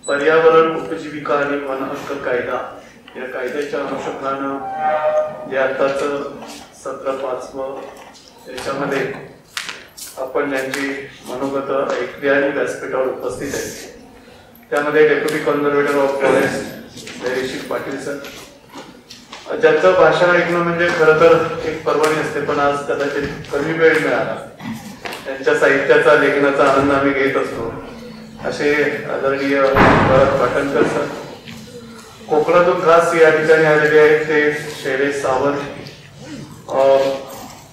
पर्यावरण उपजीविका आणि वन हक्क कायदा या कायद्याच्या अनुषंगानं जे आताच सत्र 5वं त्याच्यामध्ये आपण त्यांची मनोगत ऐकली आणि व्यासपीठावर उपस्थित आहे. त्यामध्ये deputy conservator of forest Dhairyashil Patil sir, ज्यांचं भाषण ऐकणं म्हणजे खरं तर एक पर्वणी असते, पण आज कदाचित कमी वेळ मिळाला. त्यांच्या साहित्याचा लेखनाचा आनंद आम्ही घेत असतो. असे आदरणीय पाटणकर सर, कोकणातून खास या ठिकाणी आलेले आहेत ते शैलेश सावंत,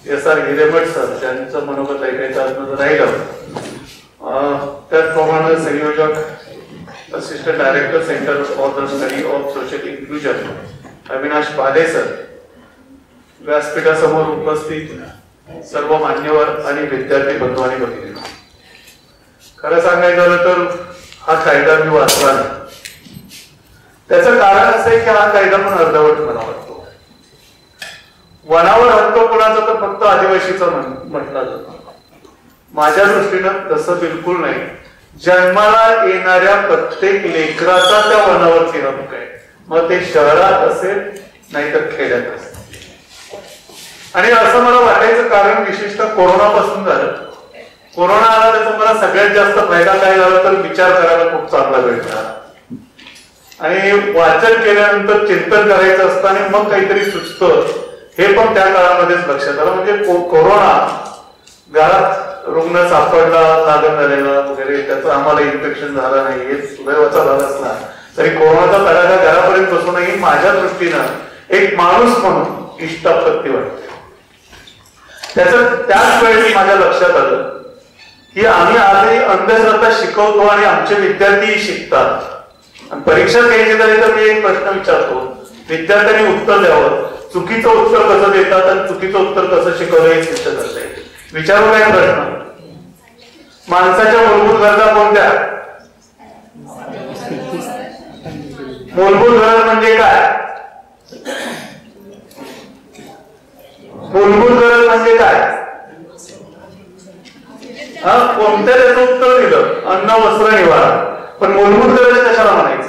SR हिरेमठ सर, ज्यांचं मनोगत ऐकायचं आज राहिलं. त्याचप्रमाणे संयोजक assistant director centre for the study of social inclusion Avinash पाले सर, व्यासपीठासमोर उपस्थित सर्व मान्यवर आणि विद्यार्थी बंधू आणि भगिनी, खरं सांगायचं झालं तर हा कायदा मी वाचला नाही. त्याचं कारण असं आहे की हा कायदा पण अर्धवट मला वाटतो. वनावर हक्क कुणाचा तर फक्त आदिवासीचा म्हटला जातो. माझ्या दृष्टीनं तसं बिलकुल नाही. जन्माला येणाऱ्या प्रत्येक लेकराचा त्या वनावरती हक्क आहे, मग ते शहरात असेल नाहीतर खेड्यात असेल. आणि असं मला वाटायचं कारण विशेषतः कोरोनापासून झालं. कोरोना आला त्याचा मला सगळ्यात जास्त फायदा काय झाला तर विचार करायला खूप चांगला वेळ मिळाला. आणि वाचन केल्यानंतर चिंतन करायचं असतं आणि मग काहीतरी सुचतं, हे पण त्या काळामध्येच लक्षात आलं. म्हणजे कोरोना घरात रुग्ण सापडला, लागण झालेला वगैरे, त्याचं आम्हाला इन्फेक्शन झालं नाही, हे सुदैवाचा झाला असला तरी कोरोनाचा तडाखा घरापर्यंत बसूनही माझ्या दृष्टीनं एक माणूस म्हणून इष्टापत्ती वाटते. त्याच वेळी माझ्या लक्षात आलं की आम्ही आजही अंधश्रद्धा शिकवतो आणि आमचे विद्यार्थी शिकतात. परीक्षा घ्यायची झाली तर मी एक प्रश्न विचारतो, विद्यार्थ्यांनी उत्तर द्यावं. चुकीचं उत्तर कसं देतात आणि चुकीचं उत्तर कसं शिकवलं हे सिद्ध करता येईल. विचारू काय प्रश्न, माणसाच्या मूलभूत गरजा कोणत्या? मूलभूत गरज म्हणजे काय? मूलभूत गरज म्हणजे काय? कोणत्या त्याचं उत्तर दिलं, अन्न वस्त्र निवारा. पण मूलभूत गरज कशाला म्हणायचं?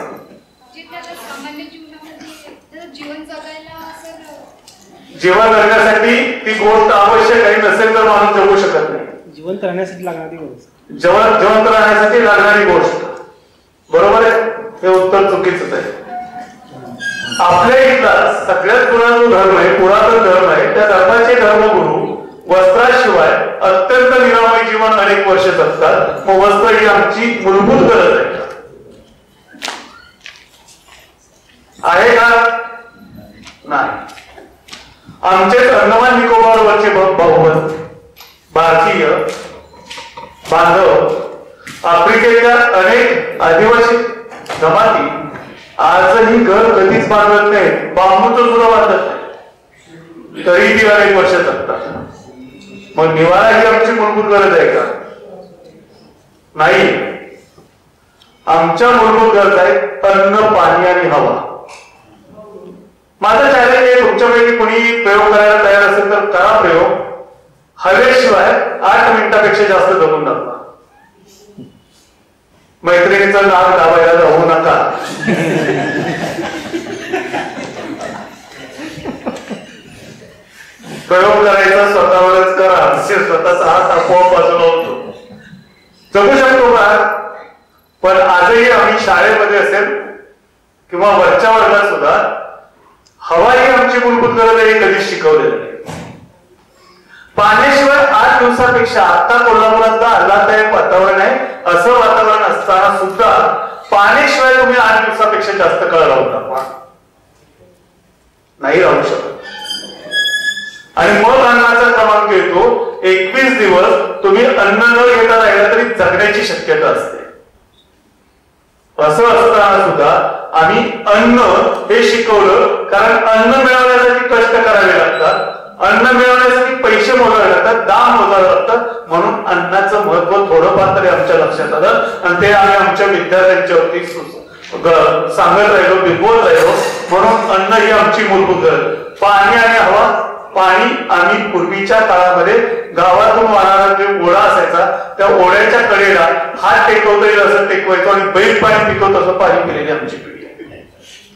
जीवन जगण्यासाठी ती गोष्ट आवश्यक आहे, नसेल तर माणूस जगू शकत नाही. जिवंत राहण्यासाठी लागणारी गोष्ट, जिवंत राहण्यासाठी लागणारी गोष्ट. बरोबर आहे, हे उत्तर चुकीच आहे. आपल्या इथला सगळ्यात जुना जो धर्म आहे, पुरातन धर्म आहे, त्या धर्माचे धर्मगुरू वस्त्राशिवाय अत्यंत निरामय जीवन अनेक वर्ष जगतात. मग वस्त्र ही आमची मूलभूत गरज आहे का? नाही. आमचे अंदमान निकोबारवरचे बहुमत भारतीय बांधव, आफ्रिकेच्या अनेक आदिवासी जमाती आजही घर कधीच बांधत नाही, बांबूचं सुद्धा बांधत नाही, तरी ती अनेक वर्ष जगतात. मग निवारा ही आमची मूलभूत गरज आहे का? नाही. आमच्या मूलभूत गरज आहेत अन्न, पाणी आणि हवा. माझं चॅलेंज आहे, तुमच्यापैकी कोणी प्रयोग करायला तयार असेल तर करा प्रयोग. हवेशिवाय 8 मिनिटापेक्षा जास्त जगून दाखवा. मैत्रिणीचा नाव दाबायला जाऊ नका. प्रयोग करायचा स्वतःवरच करा, स्वतःचा हात आपोआप बाजूला होतो. जगू शकतो का? पण आजही आम्ही शाळेमध्ये असेल किंवा वरच्या वर्गात सुद्धा हवा ही आमची मूलभूत गरज आहे, कधीच शिकवलेलं नाही. पाण्याशिवाय 8 दिवसापेक्षा, आता कोल्हापुरात आल्हाददायक वातावरण आहे, असं वातावरण असताना सुद्धा पाण्याशिवाय तुम्ही 8 दिवसापेक्षा जास्त काळ राहू नका, नाही राहू शकत. आणि मग अन्नाचा क्रमांक येतो 21 दिवस तुम्ही अन्न न घेता राहिला तरी जगण्याची शक्यता असते. असं असताना सुद्धा आम्ही अन्न हे शिकवलं, कारण अन्न मिळवण्यासाठी कष्ट करावे लागतात, अन्न मिळवण्यासाठी पैसे मोजावे लागतात, दाम मोजावे लागतात. म्हणून अन्नाचं महत्व थोडंफार तरी आमच्या लक्षात आलं आणि ते आम्ही आमच्या विद्यार्थ्यांच्या वरती सांगत राहिलो, बिंबवत राहिलो. म्हणून अन्न ही आमची मूलभूत गरज. पाणी आणि हवा पाणी आम्ही पूर्वीच्या काळामध्ये गावातून वाहणारा जे ओढा असायचा त्या ओढ्याच्या कडेला हात टेकवता येईल असं टेकवायचो आणि बैल पाणी पितो तसं पाणी केलेली आमची पिढी आहे.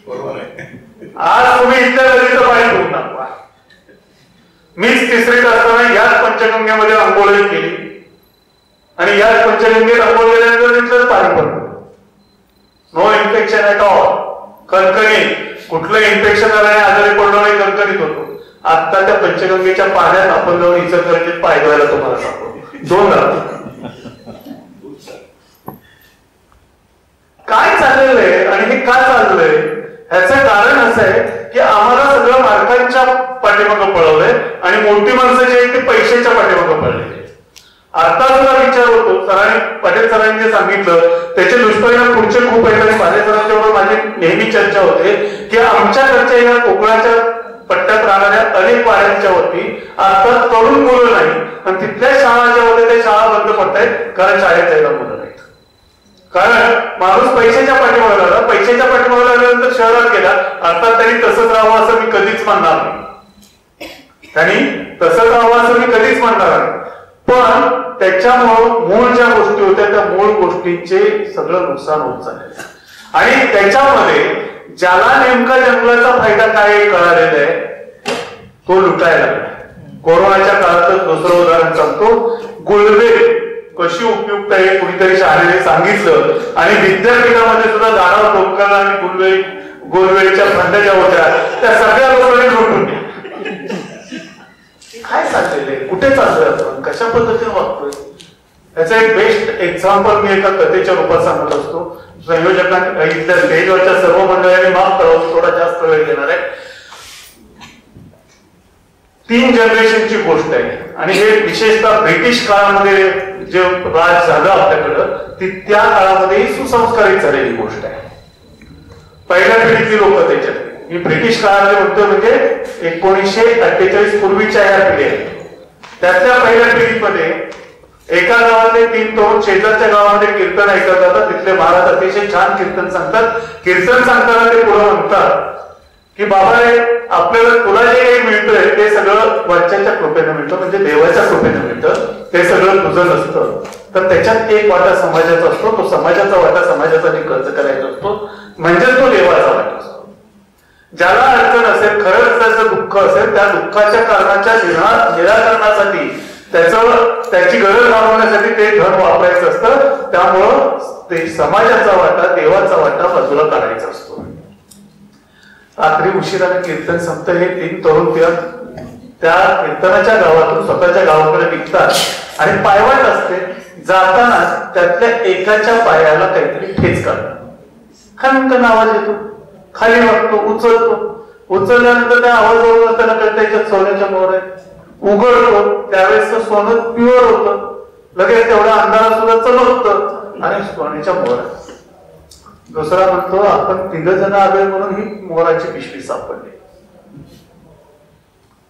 बरोबर आहे. आज तुम्ही इथल्या नदीचं पाणी पिऊ नका. मीच तिसरीत असताना याच पंचगंगेमध्ये आंघोळ केली आणि याच पंचगंगेत आंघोळ केल्यानंतर तिथलंच पाणी पडलं. No infection at all. कणकणी कुठलं इन्फेक्शन झालं आजारी पडलो नाही, कणकणीत होतो. आता त्या पंचगंगेच्या पाण्यात आपण जाऊन इचलकरंजीत पाय धुवायला तुम्हाला सांगतो 2 काय चाललेलं आहे आणि हे का चाललंय ह्याचं कारण असं आहे की आम्हाला सगळं मार्कांच्या पाठीमागं पळवलंय आणि मोठी माणसं जी आहेत ते पैशाच्या पाठीमागं पळलेली. आता सुद्धा विचार होतो सरांनी पाटील सरांनी जे सांगितलं त्याचे दुष्परिणाम पुढचे खूप आहेत आणि माझ्या सरांच्याबरोबर माझी नेहमी चर्चा होते की आमच्याकडच्या या कोकणाच्या पट्ट्यात राहणाऱ्या अनेक वाड्यांच्या वरती आता तरुण मुलं नाही आणि तिथल्या शाळा ज्या होत्या त्या शाळा बंद पडत आहेत कारण शाळेत जायला मुलं नाहीत. कारण माणूस पैशाच्या पाठीमागे लागला, पैशाच्या पाठीमागे लागल्यानंतर शहरात गेला. अर्थात त्यांनी तसंच राहावं असं मी कधीच म्हणणार नाही, त्यांनी तसंच राहावं असं मी कधीच म्हणणार नाही. पण त्याच्यामुळं मूळ ज्या गोष्टी होत्या त्या मूळ गोष्टींचे सगळं नुकसान होत चाललंय आणि त्याच्यामध्ये ज्याला नेमका जंगलाचा फायदा काय कळालेला आहे तो लुटायला लागला. कोरोनाच्या काळातच दुसरं उदाहरण सांगतो. गुळवेल कशी उपयुक्त आहे कुणीतरी शाळेने सांगितलं आणि विद्यापीठामध्ये सुद्धा दारावर डोक्याला आणि गुळवेलच्या फंड ज्या होत्या त्या सगळ्या लोकांनी लुटून दिल्या. काय चाललेलं आहे, कुठे चाललोय आपण, कशा पद्धतीने वागतोय याचं एक बेस्ट एक्झाम्पल मी एका कथेच्या रूपात सांगत असतो. संयोजकांनी इथल्या स्टेजवरच्या सर्व मंडळांनी माफ करावं, थोडा जास्त वेळ घेणार आहे. 3 जनरेशनची गोष्ट आहे आणि हे विशेषतः ब्रिटिश काळामध्ये जे राज झालं आपल्याकडं त्या काळामध्ये सुसंस्कारित झालेली गोष्ट आहे. पहिल्या पिढीतली लोक त्याच्यात मी ब्रिटिश काळामध्ये म्हणतो म्हणजे 1948 पूर्वीच्या ह्या पिढ्या त्यातल्या पहिल्या पिढीमध्ये एका गावातले 3 तरुण शेजारच्या गावामध्ये कीर्तन ऐकत जातात. तिथले महाराज अतिशय छान कीर्तन सांगतात. कीर्तन सांगताना ते पुढे म्हणतात की बाबा रे आपल्याला तुला जे काही मिळतंय ते सगळं वरच्याच्या कृपेनं मिळतं, म्हणजे देवाच्या कृपेनं मिळतं. ते सगळं तुझं नसतं तर त्याच्यात एक वाटा समाजाचा असतो. तो समाजाचा वाटा समाजासाठी खर्च करायचा असतो म्हणजेच तो देवाचा वाटा असतो. ज्याला अडचण असेल खरंच त्याचं दुःख असेल त्या दुःखाच्या कारणाच्या निराकरणासाठी त्याची गरज भागवण्यासाठी ते धन वापरायचं असतं. त्यामुळं ते समाजाचा वाटा देवाचा वाटा बाजूला काढायचा असतो. रात्री उशिराने कीर्तन संपतं. हे 3 तरुण त्या कीर्तनाच्या गावातून स्वतःच्या गावाकडे निघतात आणि पायवाट असते. जाताना त्यातल्या एकाच्या पायाला काहीतरी ठेच काढतात. खनखन आवाज येतो. खाली वागतो, उचलल्यानंतर त्या आवाजावरून त्याला कळतं त्याच्यात सोन्याच्या मोहर आहे. उघडतो त्यावेळेस सोनं प्युअर होतं. लगेच तेवढ्या अंधारात सुद्धा चमकतं आणि सोन्याच्या मोहर. दुसरा म्हणतो आपण 3 जण आलोय म्हणून ही मोहराची पिशवी सापडली.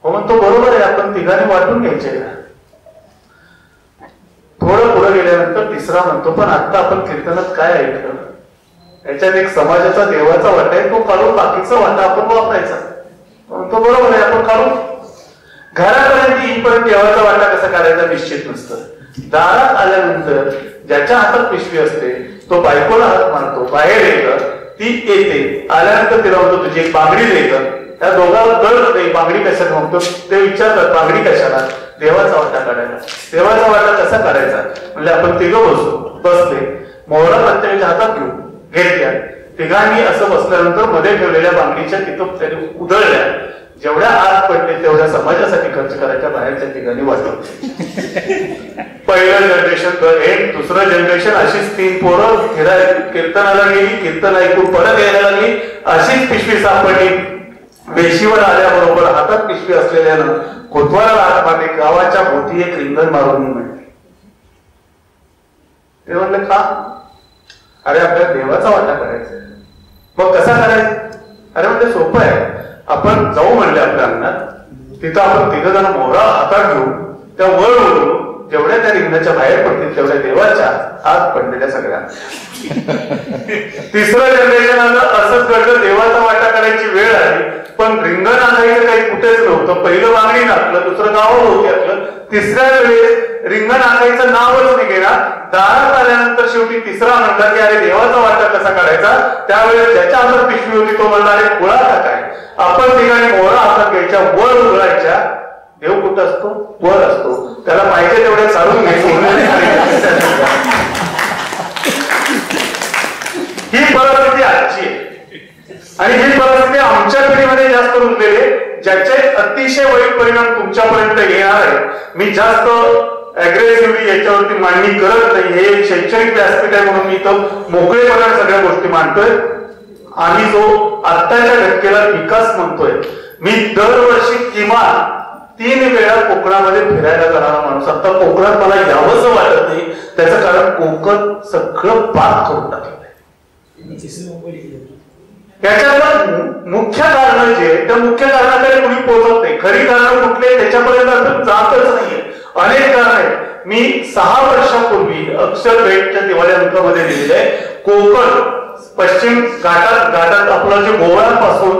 हो म्हणतो बरोबर आहे आपण 3घांनी वाटून घ्यायचे. थोडं पुढे गेल्यानंतर तिसरा म्हणतो पण आता आपण कीर्तनात काय ऐकलं याच्यात एक समाजाचा देवाचा वाटा आहे तो काढून बाकीचा वाटा आपण वापरायचा. तो बरोबर आहे आपण काढू. घरापर्यंत येईपर्यंत देवाचा वाटा कसा काढायचा निश्चित नसतं. दारात आल्यानंतर ज्याच्या हातात पिशवी असते तो बायकोला हात मारतो. बाहेर येतं ती येते. आल्यानंतर तिला म्हणतो तुझी एक बांगडी देतं. त्या दोघांना कळत नाही बांगडी कशाला म्हणतो. ते विचारतात बांगडी कशाला. देवाचा वाटा काढायला. देवाचा वाटा कसा काढायचा म्हणजे आपण 3 बसले मोहरा प्रत्येकाच्या हातात घेतल्या. 3घांनी असं बसल्यानंतर मध्ये ठेवलेल्या बांगडीच्या तिथं त्याने उधळल्या. जेवढ्या आत पडले तेवढ्या समाजासाठी खर्च करायच्या बाहेरच्या 3घांनी वाटवले. पहिलं जनरेशन दुसरं जनरेशन अशीच 3 पोरं कीर्तनाला गेली. कीर्तन ऐकून परत यायला लागली. अशीच पिशवी सापडली. वेशीवर आल्याबरोबर हातात पिशवी असलेल्यानं कोतवाला हात मारले. गावाच्या भोवती एक रिंगण मारून म्हणले. ते म्हणले का अरे आपल्याला देवाचा वाटा करायचा. मग कसा करायचा. अरे म्हणजे सोपं आहे. आपण जाऊ म्हणले आपल्या अंगणात. तिथं आपण 3 जण मोहरा हातात घेऊ त्या वर ओढू. जेवढ्या त्या रिंगणाच्या बाहेर पडतील तेवढ्या देवाच्या आत पडलेल्या सगळ्या. तिसरं जनरेशन आलं असंच घडलं. देवाचा वाटा करायची वेळ आली. पण रिंगण आणायचं काही कुठेच नव्हतं. पहिलं वांगणी नाकलं, दुसरं गावावर होती आपलं, तिसऱ्या वेळेस रिंगण आणायचं नावच नाही घेणार. दारात आल्यानंतर शेवटी तिसरा म्हणला की अरे देवाचा वाटा कसा काढायचा. त्यावेळेस ज्याच्या हातात पिशवी होती तो म्हणला अरे खुळा काय, आपण ठिकाणी मोहरा हातात घ्यायच्या, वर उघडायच्या. देव कुठं असतो? वर असतो. त्याला पाहिजे तेवढे चालून घ्यायचं. ही परिस्थिती आजची आहे आणि ही परिस्थिती आमच्या पिढीमध्ये जास्त रुजलेली, ज्याचे अतिशय वाईट परिणाम तुमच्यापर्यंत येणार आहे. मी जास्त अग्रेसिव्हली याच्यावरती मांडणी करत नाही. हे एक शैक्षणिक व्यासपीठ आहे म्हणून मी इथं मोकळेपणाने सगळ्या गोष्टी मांडतोय. आम्ही जो आत्ताच्या घटकेला विकास म्हणतोय, मी दरवर्षी किमान 3 वेळा कोकणामध्ये फिरायला जाणारा माणूस. आता कोकणात मला यावंसं वाटत नाही, त्याचं कारण कोकण सगळं बाद करून टाकलं. त्याच्यातलं मुख्य कारण जे त्या मुख्य कारणाकडे कुणी पोहोचत नाही. खरी कारण कुठले त्याच्यापर्यंत आपण जातच नाहीये. अनेक कारण आहेत. मी 6 वर्षापूर्वी अक्षर भेटच्या दिवाळी अंकामध्ये लिहिलेलं आहे, कोकण पश्चिम घाटात आपलं जे गोव्यापासून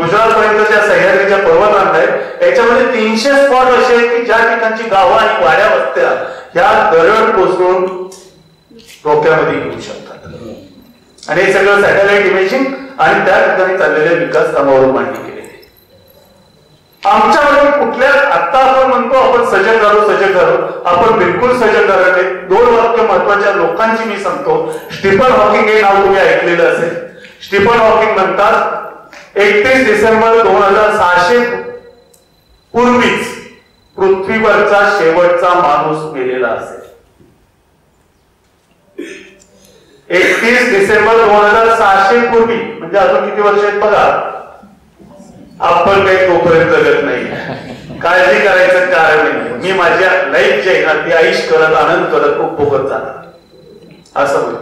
गुजरात पर्यंत ज्या सह्याद्रीच्या पर्वतरांगा आहेत, याच्यामध्ये 300 स्पॉट असे आहेत की ज्या ठिकाणची गावं आणि वाड्या वस्त्या ह्या दरड कोसळून डोक्यामध्ये येऊ शकतात. आणि हे सगळं सॅटेलाइट इमेजिंग आणि त्या ठिकाणी चाललेल्या विकास कामावरून मांडणी केली. आमच्यामध्ये कुठल्या आता आपण म्हणतो आपण सजग झालो, आपण बिलकुल सजग झालो नाही. 2 वाक्य महत्वाच्या लोकांची मी सांगतो. स्टीफन हॉकिंग हे नाव तुम्ही ऐकलेलं असेल. स्टीफन हॉकिंग म्हणतात 31 डिसेंबर 2600 पूर्वीच पृथ्वीवरचा शेवटचा माणूस मेलेला असेल. 31 डिसेंबर 2600 पूर्वी म्हणजे अजून किती वर्ष आहेत बघा. आपण काही तोपर्यंत जगत नाही, काळजी करायचं कारण नाही. मी माझ्या लाईफ जे आहे ना ती आयुष करत, आनंद करत, उपभोगत जाणार असं होईल.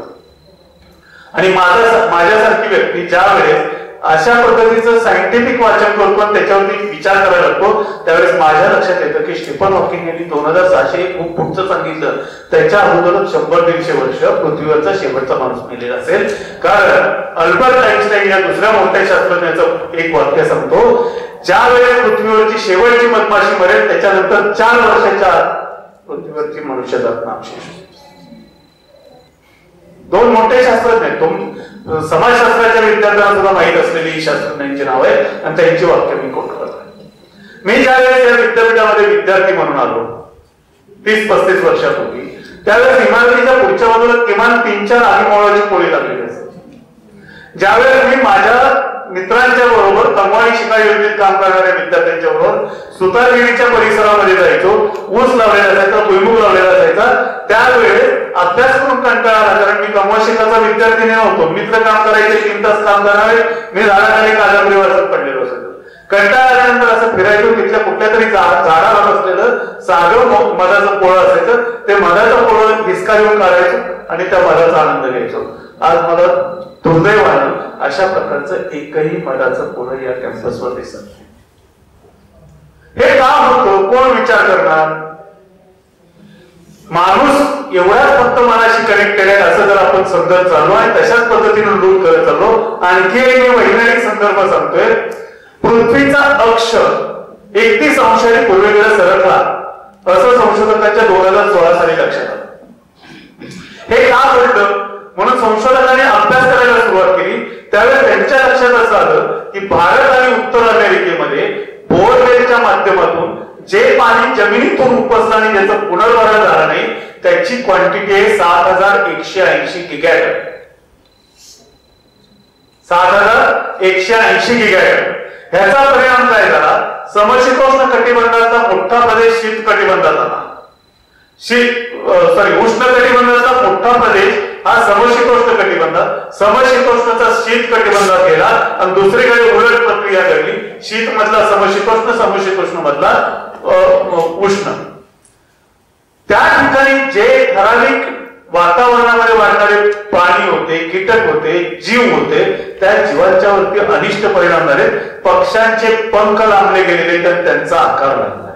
आणि माझ्यासारखी व्यक्ती ज्या वेळेस अशा पद्धतीचं सायंटिफिक वाचन करतो आणि त्याच्यावरती विचार करायला लागतो, त्यावेळेस माझ्या लक्षात येतं की स्टीफन हॉकिंग यांनी 2600 खूप पुढचं सांगितलं. त्याच्या अगोदरच 100-150 वर्ष पृथ्वीवरचा शेवटचा माणूस मेलेला असेल. कारण अल्बर्ट आइन्स्टाईन या दुसऱ्या मोठ्या शास्त्रज्ञाचं एक वाक्य सांगतो, ज्या वेळेस पृथ्वीवरची शेवटची मधमाशी मरेल त्याच्यानंतर 4 वर्षाच्या पृथ्वीवरची मनुष्यजात नामशेष. 2 मोठे शास्त्रज्ञ आहेत. समाजशास्त्राच्या विद्यार्थ्यांना सुद्धा माहीत असलेली शास्त्रज्ञांची नाव आहे आणि त्यांची वाक्य मी कोट करतो. मी ज्यावेळेस या विद्यापीठामध्ये विद्यार्थी म्हणून आलो 30-35 वर्षापूर्वी, त्यावेळेस इमारतीच्या पुढच्या बाजूला किमान 3-4 आगीमोळाची पोळी लागलेली असायची. ज्यावेळेस मी माझ्या मित्रांच्या बरोबर कमाई शिकाई योजनेत काम करणाऱ्या विद्यार्थ्यांच्या बरोबर सुतारगिरीच्या परिसरामध्ये जायचो, ऊस लावलेला असायचा, भुईमुग लावलेला असायचा, त्यावेळेस अभ्यास करून कंटाळा आला. कारण मी कमाई शिकायचा विद्यार्थी नव्हतो. मित्र काम करायचे, 3 तास काम करणारे, मी झाडाखाली कादंबरी वाचत पडलेलो असायचो. कंटाळा आल्यानंतर असं फिरायचो, तिथल्या कुठल्या तरी झाडाला बसलेलं साधं मधाचं पोळं असायचं, ते मधाचं पोळं हिसका घेऊन काढायचो आणि त्या मधाचा आनंद घ्यायचो. आज मला दुर्दैवानं अशा प्रकारचं एकही मधाचं पोळं या कॅम्पसवर दिसत नाही. हे का होतं? कोण विचार करणार? माणूस एवढ्याच फक्त मनाशी कनेक्टेड आहे असं जर आपण समजत चाललो आणि तशाच पद्धतीने रूट करत चाललो. आणखी एक मी वैज्ञानिक संदर्भ सांगतोय. पृथ्वीचा अक्ष 31 अंशांनी पूर्वेकडे सरकला असं संशोधकांच्या 2016 साली लक्षात आलं. हे का घडलं म्हणून संशोधकांनी अभ्यास करायला सुरुवात केली. त्यावेळेस त्यांच्या लक्षात असं आलं की भारत आणि उत्तर अमेरिकेमध्ये बोरवेलच्या माध्यमातून जे पाणी जमिनीतून उपसलं आणि ज्याचं पुनर्भरण झालं नाही त्याची क्वांटिटी आहे 7180 गिगाटन. 7180 गिगाटन. ह्याचा परिणाम काय झाला? समशीतोष्ण कटिबंधाचा मोठा प्रदेश शीत कटिबंधात आला. उष्ण कटिबंधाचा मोठा प्रदेश हा समशीतोष्ण कटिबंध, समशीतोष्णचा शीत कटिबंधात गेला आणि दुसरीकडे उलट प्रक्रिया घडली. शीत मधला समशीतोष्ण, समशीतोष्ण मधला उष्ण. त्या ठिकाणी जे ठराविक वातावरणामध्ये वाढणारे प्राणी होते, कीटक होते, जीव होते, त्या जीवांच्या वरती अनिष्ट परिणाम झाले. पक्ष्यांचे पंख लांबले गेलेले तर त्यांचा आकार लागला.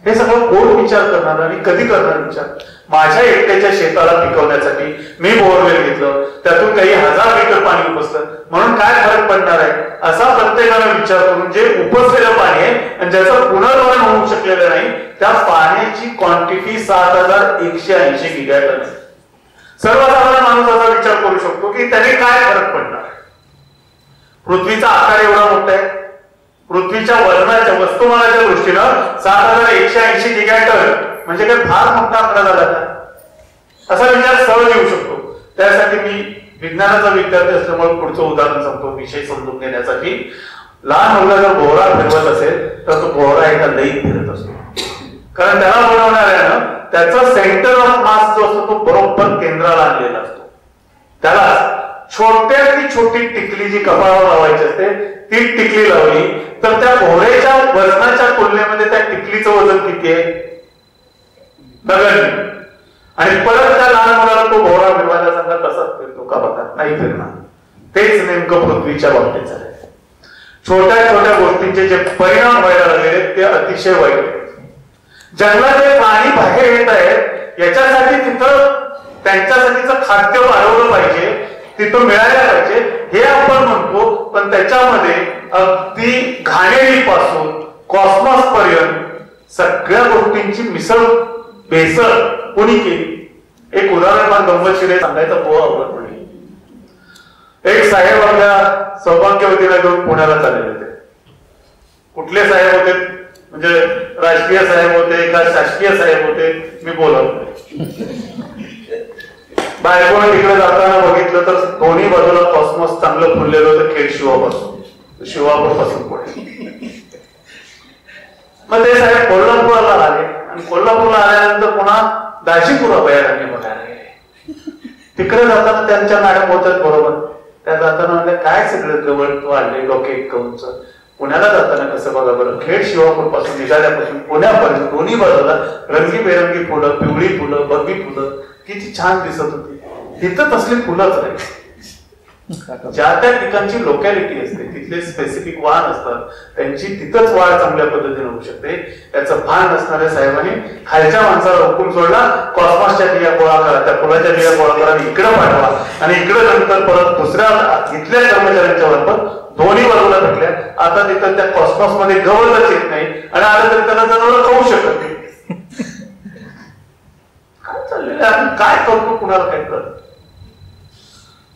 हे सगळं कोण विचार करणार आणि कधी करणार विचार? माझ्या एकट्याच्या शेताला पिकवण्यासाठी मी बोरवेल घेतलं, त्यातून काही 1000 लिटर पाणी उपसलं म्हणून काय फरक पडणार आहे, असा प्रत्येकाने विचार करून जे उपसलेलं पाणी आहे आणि ज्याचं पुनर्भरण होऊ शकलेलं नाही त्या पाण्याची क्वांटिटी 7180 गिगाटन आहे. सर्वसाधारण माणूस असा विचार करू शकतो की त्याने काय फरक पडणार. पृथ्वीचा आकार एवढा मोठा आहे, पृथ्वीच्या वजनाच्या वस्तुमानाच्या दृष्टीनं 7180 गिगाटन म्हणजे काय फार मोठा आकडा झाला का, असा विचार सहज येऊ शकतो. त्यासाठी मी विज्ञानाचा विद्यार्थी असल्यामुळे पुढचं उदाहरण सांगतो विषय समजून घेण्यासाठी. लहान मुलगा जर भोवरा फिरवत असेल तर तो भोवरा एका लईत फिरत असतो, कारण त्याला बनवणाऱ्यानं त्याचा सेंटर ऑफ मास जो असतो तो बरोबर केंद्राला आणलेला असतो. त्याला छोट्यातली छोटी टिकली जी कपाळावर लावायची असते ती टिकली लावली तर त्या भोवऱ्याच्या वजनाच्या तुलनेमध्ये त्या टिकलीचं वजन किती आहे, नगण्य. आणि परत त्या लहान मुलाला तो भोवरा फिरवायला सांगा तसाच फिरतो का, बघा नाही फिरणार. तेच नेमकं पृथ्वीच्या बाबतीत झालंय. छोट्या छोट्या गोष्टींचे जे परिणाम व्हायला लागले ते अतिशय वाईट आहेत. जंगलातले प्राणी बाहेर येत आहेत याच्यासाठी तिथं त्यांच्यासाठीचं खाद्य वाढवलं पाहिजे, तिथं मिळायला पाहिजे हे आपण म्हणतो, पण त्याच्यामध्ये अगदी घाणेरीपासून कॉस्मॉस पर्यंत सगळ्या गोष्टींची मिसळ भेसळ कोणी केली. एक उदाहरण मला गंमतशीर सांगायचं पोहा आवडत नाही. एक साहेब आपल्या सौभाग्यवतीला घेऊन पुण्याला चालले होते. कुठले साहेब होते म्हणजे राजकीय साहेब होते का शासकीय साहेब होते मी बोलत नाही. बायकोने तिकडे जाताना बघितलं तर दोन्ही बाजूला कॉस्मॉस चांगलं फुललेलं होतं खेड शिवापासून, शिवापूरपासून पुढे. मग ते साहेब कोल्हापूरला आले आणि कोल्हापूरला आल्यानंतर पुन्हा दाजीपूर अभयारण्य बघायला गेले. तिकडे जाताना त्यांच्या मॅडम होत्यात बरोबर. त्या जाताना म्हणले काय सगळं गवळ वाढले डोके कंच. पुण्याला जाताना कसं बघा बरं, खेड शिवापूर पासून निघाल्यापासून पुण्यापर्यंत दोन्ही बाजूला रंगीबेरंगी फुलं, पिवळी फुलं, बगी फुलं किती छान दिसत होती. तिथं तसली फुलंच नाही. ज्या त्या ठिकाणची लोकॅलिटी असते, तिथले स्पेसिफिक वाहन असतात, त्यांची तिथंच वाढ चांगल्या पद्धतीने होऊ शकते. याचं भान नसणाऱ्या साहेबांनी खालच्या माणसाला हुकूम सोडला, कॉस्मॉसच्या बिया गोळा करा, त्या फुलाच्या बिया गोळा करा आणि इकडे पाठवा. आणि इकडे नंतर परत दुसऱ्या इथल्या कर्मचाऱ्यांच्या मार्फत दोन्ही बाजूला भेटल्या. आता तिथं त्या कॉस्मॉस मध्ये गवतच येत नाही आणि आलं तरी त्याला जनावर खाऊ शकत नाही. काय चाललेलं आहे, काय करतो कुणाला काय करत.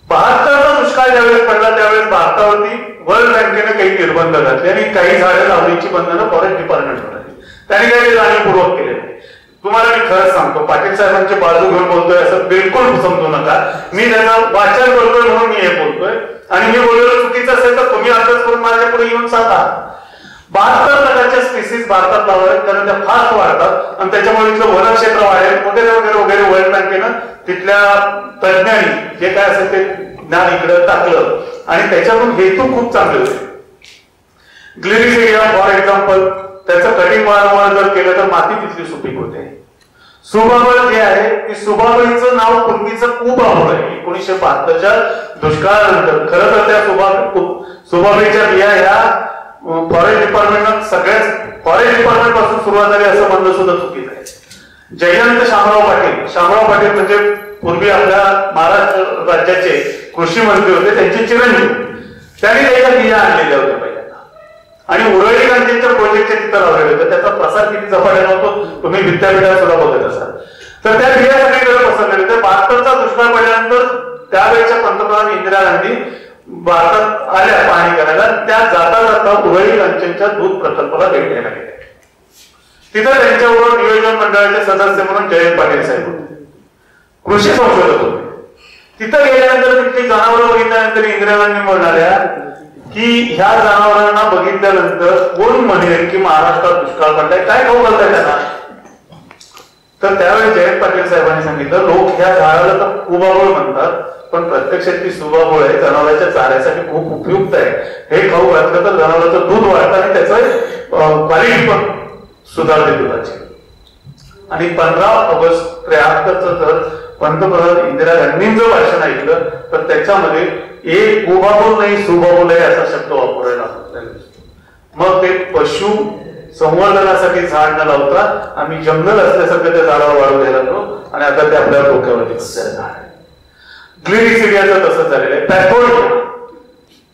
72चा दुष्काळ ज्यावेळेस पडला त्यावेळेस भारतावरती वर्ल्ड बँकेने काही निर्बंध घातले आणि काही झाडं लावण्याची बंधनं फॉरेस्ट डिपार्टमेंट बनवली. त्यांनी काही जाणीवपूर्वक केले नाही. तुम्हाला मी खरंच सांगतो, पाटील साहेबांची बाजू घेऊन बोलतोय असं बिलकुल समजू नका. मी त्यांना वाचन करतोय म्हणून मी हे बोलतोय आणि मी बोललेलं चुकीचं असेल तर तुम्ही अभ्यास करून माझ्या पुढे येऊन सांगा. 72 प्रकारच्या स्पीसीज भारतात लावतात कारण त्या फास्ट वाढतात आणि त्याच्यामुळे इथलं वनक्षेत्र वाढेल वगैरे वगैरे वगैरे. वर्ल्ड बँकेनं तिथल्या तज्ञांनी जे काय असेल ते ज्ञान इकडे टाकलं आणि त्याच्यातून हेतू खूप चांगले होते. ग्लिरिसिडिया फॉर एक्झाम्पल, त्याचं कटिंग वारंवार जर केलं तर माती तिथली सुपीक होते. सुबाबळ जे आहे ती सुबाबळीचं नाव पूर्वीचं कुबाबळ आहे. 1972च्या दुष्काळानंतर खरं तर त्या सुबाबळीच्या बिया ह्या फॉरेस्ट डिपार्टमेंटनं सगळ्याच फॉरेस्ट डिपार्टमेंट पासून सुरुवात झाली असं म्हणणं सुद्धा चुकीचं आहे. जयंत शामराव पाटील म्हणजे पूर्वी आपल्या महाराष्ट्र राज्याचे कृषी मंत्री होते, त्यांचे चिरंजीव, त्यांनी त्याच्या बिया आणलेल्या होत्या पहिल्यांदा आणि उरळी गांधींच्या प्रोजेक्टचे तिथं लावलेले होते. त्याचा प्रसार किती झपाट्याने होतो तुम्ही विद्यापीठात सुद्धा बघत असाल. तर त्या बिया सगळीकडे पसरलेले होते. 72चा दुष्काळ पडल्यानंतर त्यावेळेच्या पंतप्रधान इंदिरा गांधी भारतात आल्या पाहणी करायला. त्या जाता जाता उरळी गांधींच्या दूध प्रकल्पाला भेट द्यायला गेल्या. तिथं त्यांच्याबरोबर नियोजन मंडळाचे सदस्य म्हणून जयंत पाटील साहेब होते, कृषी संशोधक होते. तिथं गेल्यानंतर तिथली जनावरं बघितल्यानंतर इंदिरा गांधी म्हणाल्या की ह्या जनावरांना बघितल्यानंतर कोण म्हणेल की महाराष्ट्रात दुष्काळ पडलाय, काय खाऊ घालताय त्यांना. तर त्यावेळी जयंत पाटील साहेबांनी सांगितलं लोक ह्या झाडाला तर कुबाबळ म्हणतात पण प्रत्यक्षात ती सुबाबळ आहे, जनावरांच्या चाऱ्यासाठी खूप उपयुक्त आहे. हे खाऊ घातलं तर जनावरांचं दूध वाढतं आणि त्याचं क्वालिटी पण सुधारते दुधाची. आणि 15 ऑगस्ट 73चं जर पंतप्रधान इंदिरा गांधींचं भाषण ऐकलं तर त्याच्यामध्ये एक कुबाबळ नाही सुबाबळ आहे असा शब्द वापरायला. मग ते पशु संवर्धनासाठी झाड न लावता आम्ही जंगल असल्यासारखं त्या झाडावर वाढू द्यायला लागलो आणि आता ते आपल्या डोक्यावरती बसलेलं झाड आहे. ग्लिरिसिडियाचं तसंच झालेलं आहे. पॅथोडिया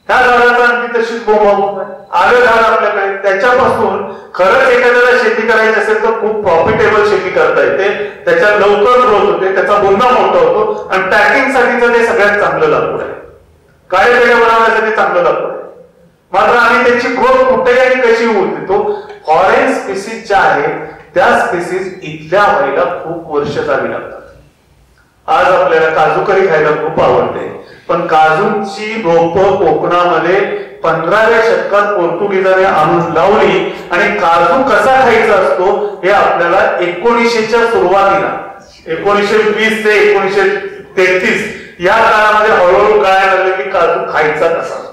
त्या झाडाचा आणखी तशीच बोंब आलं झाड आपल्याकडे. त्याच्यापासून खरंच एखाद्याला शेती करायची असेल तर खूप प्रॉफिटेबल शेती करता येते, त्याच्यात लवकर ग्रोथ होते, त्याचा बुंदा मोठा होतो आणि पॅकिंग साठीचं ते सगळ्यात चांगलं लाकूड आहे. काळे पेढे बनवण्यासाठी चांगलं लाकूड आहे. मात्र आम्ही त्याची ग्रोथ कुठे आणि कशी होऊ देतो. फॉरेन स्पीसीज ज्या आहेत त्या स्पीसीज इथल्या व्हायला खूप वर्ष जावी लागतात. आज आपल्याला काजूकरी खायला खूप आवडते, पण काजूची रोपं कोकणामध्ये 15व्या शतकात पोर्तुगीजाने आणून लावली आणि काजू कसा खायचा असतो हे आपल्याला 1900च्या सुरुवातीला 1920 ते 1933 या काळामध्ये हळूहळू कळायला लागले की काजू खायचा कसा.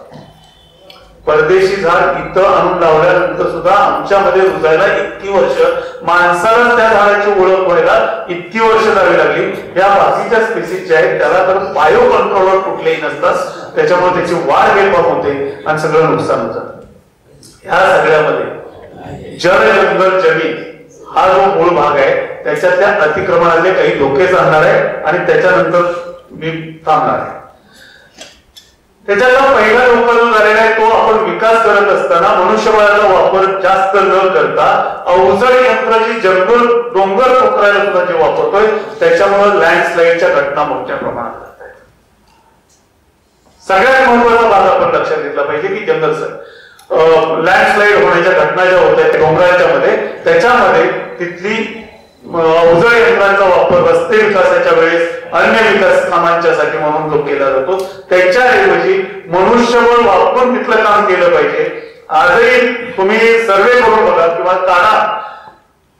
परदेशी झाड इथं आणून लावल्यानंतर सुद्धा आमच्यामध्ये रुजायला इतकी वर्ष, माणसाला त्या झाडाची ओळख व्हायला इतकी वर्ष जावी लागली. या बाकीच्या स्पीसीज ज्या आहेत त्याला तर बायो कंट्रोलर कुठलेही नसतात, त्याच्यामुळे त्याची वाढ बेफाम होते आणि सगळं नुकसान होतं. ह्या सगळ्यामध्ये जल जंगल जमीन हा जो मूळ भाग आहे त्याच्यातल्या अतिक्रमणाचे काही धोके सांगणार आहे आणि त्याच्यानंतर मी थांबणार आहे. त्याच्यातला पहिला धोका जो झालेला आहे तो आपण विकास करत असताना मनुष्यबळाचा वापर जास्त न करता अवजड यंत्राची जंगल डोंगर पोखरायला सुद्धा जे वापरतोय त्याच्यामुळे लँडस्लाइडच्या घटना मोठ्या प्रमाणात घडत आहेत. सगळ्यात महत्वाचा भाग आपण लक्षात घेतला पाहिजे की जंगल लँडस्लाइड होण्याच्या घटना ज्या होत आहेत डोंगराच्या मध्ये, त्याच्यामध्ये तिथली अवजड यंत्रांचा वापर रस्ते विकासाच्या वेळेस अन्य विकास कामांच्यासाठी म्हणून जो केला जातो त्याच्याऐवजी मनुष्यबळ वापरून तिथलं काम केलं पाहिजे. आजही तुम्ही सर्वे करून बघा किंवा काढा,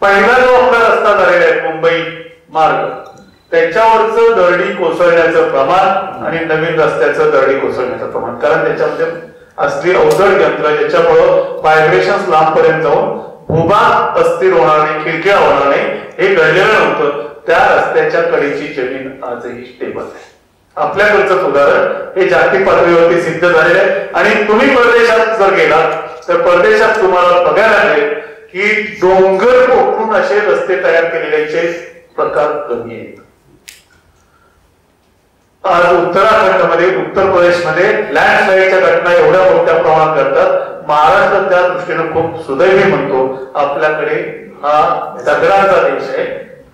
पहिला जो आपला रस्ता झालेला आहे मुंबई मार्ग त्याच्यावरचं दरडी कोसळण्याचं प्रमाण आणि नवीन रस्त्याचं दरडी कोसळण्याचं प्रमाण, कारण त्याच्यामध्ये असली अवजड यंत्र ज्याच्यामुळं व्हायब्रेशन लांबपर्यंत जाऊन भूभाग अस्थिर होणार नाही, खिडक्या होणार नाही, हे घडलेलं नव्हतं. त्या रस्त्याच्या कडेची जमीन आजही स्टेबल आहे. आपल्याकडचं उदाहरण हे जागतिक पातळीवरती सिद्ध झालेलं आहे. आणि तुम्ही परदेशात जर गेला तर परदेशात तुम्हाला बघायला मिळेल की डोंगर पोखरून असे रस्ते तयार केलेल्याचे प्रकार कमी आहेत. आज उत्तराखंडमध्ये उत्तर प्रदेशमध्ये लँडस्लाइडच्या घटना एवढ्या मोठ्या प्रमाणात घडतात. महाराष्ट्र त्या दृष्टीने खूप सुदैवी म्हणतो. आपल्याकडे हा दगडांचा देश आहे,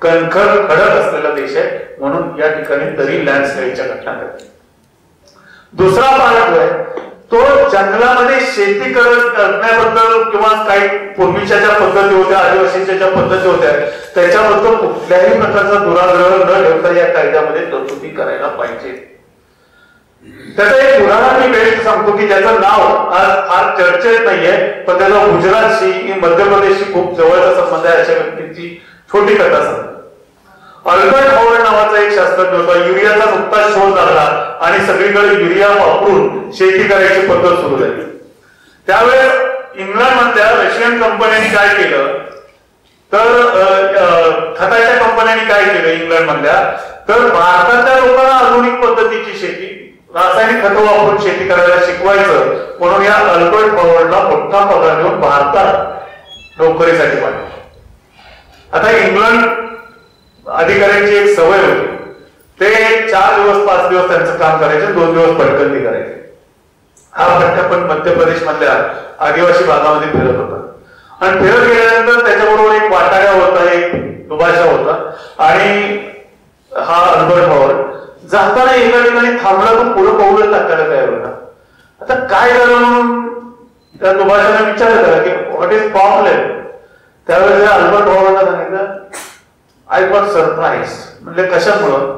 कणखर खडक असलेला देश आहे, म्हणून या ठिकाणी तरी लँडस्लाइडच्या घटना घडतात. दुसरा पार्ट जो आहे तो जंगलामध्ये शेती करण्याबद्दल किंवा काही पूर्वीच्या ज्या पद्धती होत्या, आदिवासींच्या ज्या पद्धती होत्या त्याच्याबद्दल कुठल्याही प्रकारचा दुराग्रह न ठेवता या कायद्यामध्ये तरतुदी करायला पाहिजे. त्याचं एक उदाहरण मी बेस्ट सांगतो की ज्याचं नाव आज फार चर्चेत नाहीये, पण त्याचा गुजरातशी मध्य प्रदेशशी खूप जवळचा संबंध आहे. अशा व्यक्तीची छोटी कथा सांगतो. अल्बर्ट हॉवर नावाचा एक शास्त्रज्ञ होता. युरियाचा नुकताच शोध लागला आणि सगळीकडे युरिया वापरून शेती करायची पद्धत सुरू झाली. त्यावेळेस इंग्लंडमधल्या रशियन कंपन्यांनी काय केलं तर खताच्या कंपन्यांनी काय केलं इंग्लंडमधल्या, तर भारतातल्या लोकांना आधुनिक पद्धतीची शेती, रासायनिक खतं वापरून शेती करायला शिकवायचं म्हणून या अल्बर्ट हॉवर्डला मोठा पगार देऊन भारतात नोकरीसाठी पाठवलं. आता इंग्लंड अधिकाऱ्यांची एक सवय होती, ते 4 दिवस 5 दिवस त्यांचं काम करायचे, 2 दिवस भटकंती करायचे. हा भटका पण मध्य प्रदेश मधल्या आदिवासी भागामध्ये फिरत होता आणि फिरत गेल्यानंतर त्याच्याबरोबर एक वाटाड्या होता, एक दुभाषा होता आणि हा अल्बर्ट हॉवर्ड जाताना एका ठिकाणी थांबला तो पुढे पाऊल टाकायला तयार होता. आता काय झालं म्हणून त्या दुभाषाने विचारलं त्याला की व्हॉट इज प्रॉब्लेम. त्यावेळेस अल्बर्ट हॉवर्डला सांगितलं आय गॉट सरप्राईज. म्हणजे कशामुळं,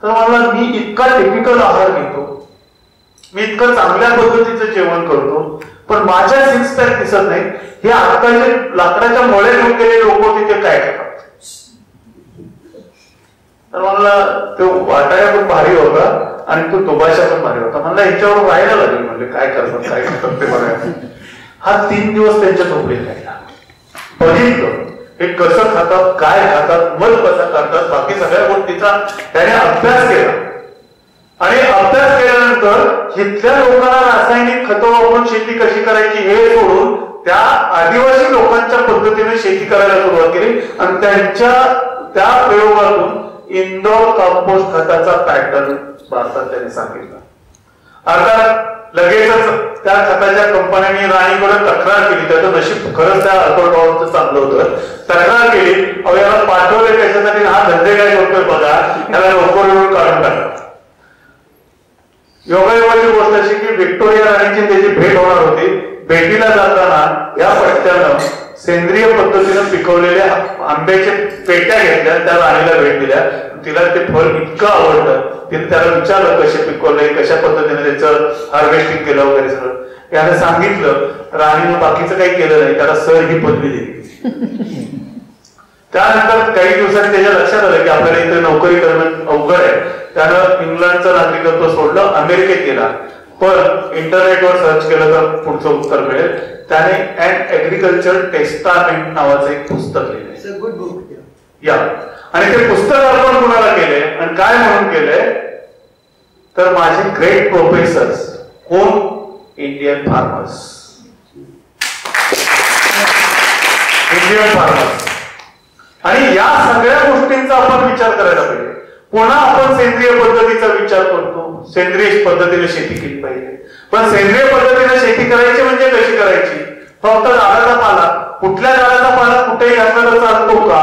तर मला मी इतका टिपिकल आहार घेतो, मी इतकं चांगल्या पद्धतीचं जेवण करतो, पण माझ्या 6 पॅक दिसत नाही. हे आता जे लाकडाच्या मळे घेऊन गेले लोक होते ते काय करतात. तर मला तो वाटाया पण भारी होता आणि तो दुभाषा पण भारी होता. मला याच्यावर राहायला लागेल. म्हणजे काय करतात ते बघायला. हा 3 दिवस त्यांच्या झोपडीत राहिला. बघितलं हे कसं खातात, काय खातात, मध कसा करतात, बाकी सगळ्या गोष्टीचा त्याने अभ्यास केला. आणि अभ्यास केल्यानंतर इथल्या लोकांना रासायनिक खतं वापरून शेती कशी करायची हे सोडून त्या आदिवासी लोकांच्या पद्धतीने शेती करायला सुरुवात केली आणि त्यांच्या त्या प्रयोगातून इंडोर कंपोस्ट खताचा पॅटर्न भारतात त्यांनी सांगितला. अर्थात लगेचच त्या खताच्या कंपन्यांनी राणीकडे तक्रार केली. त्याचं नशीब खरंच त्या अल्बर्ट चांगलं होतं. तक्रार केली, अहो याला पाठवले त्याच्यासाठी, हा धंदे काय करतोय बघा, याला लवकर येऊन काढून टाकला. योगायोगाची गोष्ट अशी की व्हिक्टोरिया राणीची त्याची भेट होणार होती. भेटीला जाताना या पट्ट्यानं सेंद्रिय पद्धतीनं पिकवलेल्या आंब्याच्या पेट्या घेतल्या, त्या राणीला भेट दिल्या. तिला ते फळ इतकं आवडलं, तिने त्याला विचारलं कसे पिकवलंय, कशा पद्धतीने त्याचं हार्वेस्टिंग केलं वगैरे सगळं. त्याने सांगितलं. राणीनं बाकीचं काही केलं नाही, त्याला सर ही पदवी दिली. त्यानंतर काही दिवसांनी त्याच्या लक्षात आलं की आपल्याला इथे नोकरी करणं अवघड आहे. त्यानं इंग्लंडचं नागरिकत्व सोडलं, अमेरिकेत गेला. पण इंटरनेटवर सर्च केलं तर पुढचं उत्तर मिळेल. त्याने अँड ऍग्रिकल्चर टेस्टामेंट नावाचं एक पुस्तक लिहिलंय. गुड बुक या, आणि ते पुस्तक अर्पण कुणाला केलंय आणि काय म्हणून केलंय तर माझे ग्रेट प्रोफेसर्स कोण, इंडियन फार्मर्स. Indian farmers. आणि या सगळ्या गोष्टींचा आपण विचार करायला पाहिजे. पुन्हा आपण सेंद्रिय पद्धतीचा विचार करतो, सेंद्रिय पद्धतीने शेती केली पाहिजे. पण सेंद्रिय पद्धतीने शेती करायची म्हणजे कशी करायची? फक्त झाडाचा पाला, कुठल्या झाडाचा पाला कुठेही घातला तर चालतो का?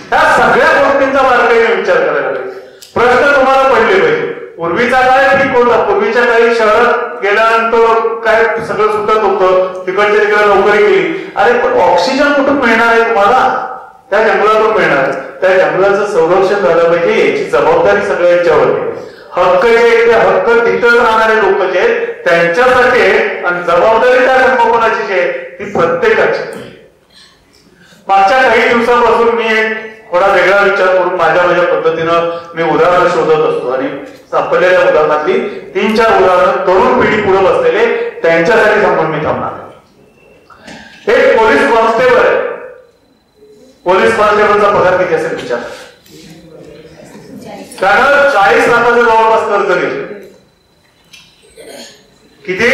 त्या सगळ्या गोष्टींचा बारकाईने विचार करायला पाहिजे. प्रश्न तुम्हाला पडले पाहिजे. पूर्वीचा काय पीक होता? पूर्वीच्या काही शहरात गेल्यानंतर काय सगळं सुटत होतं, तिकडच्या तिकडे नोकरी केली. अरे पण ऑक्सिजन कुठून मिळणार आहे तुम्हाला? त्या जंगलातून मिळणार. त्या जंगलाचं संरक्षण झालं पाहिजे, याची जबाबदारी सगळ्यांच्यावर आहे. हक्क जे आहेत ते हक्क तिथंच राहणारे लोक जे आहेत त्यांच्यासाठी आहे आणि जबाबदारी त्या संगोपनाची जी आहे ती प्रत्येकाची. मागच्या काही दिवसापासून मी एक थोडा वेगळा विचार करून माझ्या पद्धतीनं मी उदाहरणं शोधत असतो आणि सापडलेल्या उदाहरणातली 3-4 उदाहरणं तरुण पिढी पुढे बसलेले त्यांच्यासाठी सांगून मी थांबणार. एक पोलीस कॉन्स्टेबल आहे. पोलीस कॉन्स्टेबलचा पगार किती असेल विचार. त्यानं 40 लाखाचं जवळपास कर्ज घेतलं. किती?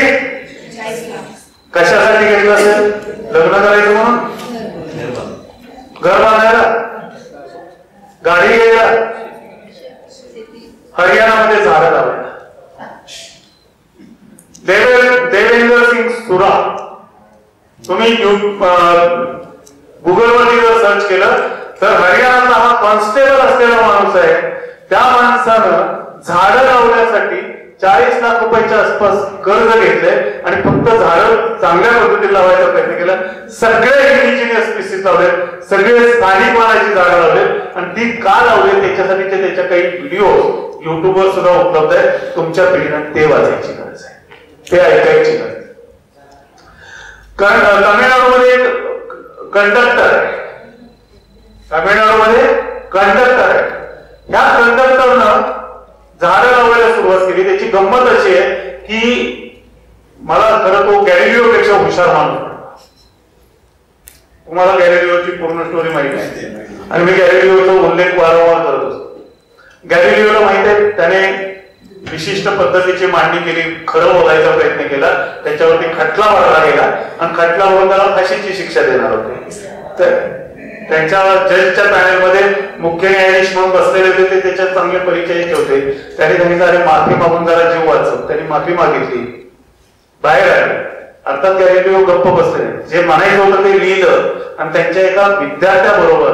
40 लाख. कशासाठी घेतलं असेल? लग्न करायचं म्हणून, घर बांधायला, गाडी घ्यायला, हरियाणामध्ये झाडं लावायला. देवेंद्र सिंग सुरा, तुम्ही गुगलवरती जर सर्च केलं तर हरियाणाचा हा कॉन्स्टेबल असलेला माणूस आहे. त्या माणसानं झाडं लावण्यासाठी 40 लाख रुपयाच्या आसपास कर्ज घेतले आणि फक्त झाडं चांगल्या पद्धतीने लावायचा प्रयत्न केला. सगळे इंडिजिनियस स्पीसीज लावले, सगळे स्थानिक मानाची झाडं लावले. आणि ती का लावले त्याच्यासाठी त्याच्या काही व्हिडिओ युट्यूबवर सुद्धा उपलब्ध आहे. तुमच्या पिढीनं ते वाचायची गरज आहे, ते ऐकायची गरज आहे. कारण तामिळनाडूमध्ये एक कंडक्टर आहे. तामिळनाडूमध्ये कंडक्टर आहे. ह्या कंडक्टरनं झाडं लावायला सुरुवात केली. त्याची गंमत अशी आहे की मला खरं तो गॅलिलिओ पेक्षा हुशार माणूस. तुम्हाला गॅलिलिओची पूर्ण स्टोरी माहिती आहे आणि मी गॅलिलिओचा उल्लेख वारंवार करत असतो. गॅलिलिओला माहित आहे त्याने विशिष्ट पद्धतीची मांडणी केली, खरं बोलायचा प्रयत्न केला, त्याच्यावरती खटला भरला गेला आणि खटला भरून त्याला फाशीची शिक्षा देणार होते. तर त्यांच्या जजच्या पॅनलमध्ये मुख्य न्यायाधीश म्हणून बसलेले होते, ते त्याच्यात चांगले परिचयाचे होते. त्यांनी सांगितलं अरे माफी मागून जरा जीव वाचव. त्यांनी माफी मागितली, बाहेर आले. अर्थात गॅलिलिओ गप्प बसले. जे म्हणायचं होतं ते लिहिलं आणि त्यांच्या एका विद्यार्थ्याबरोबर,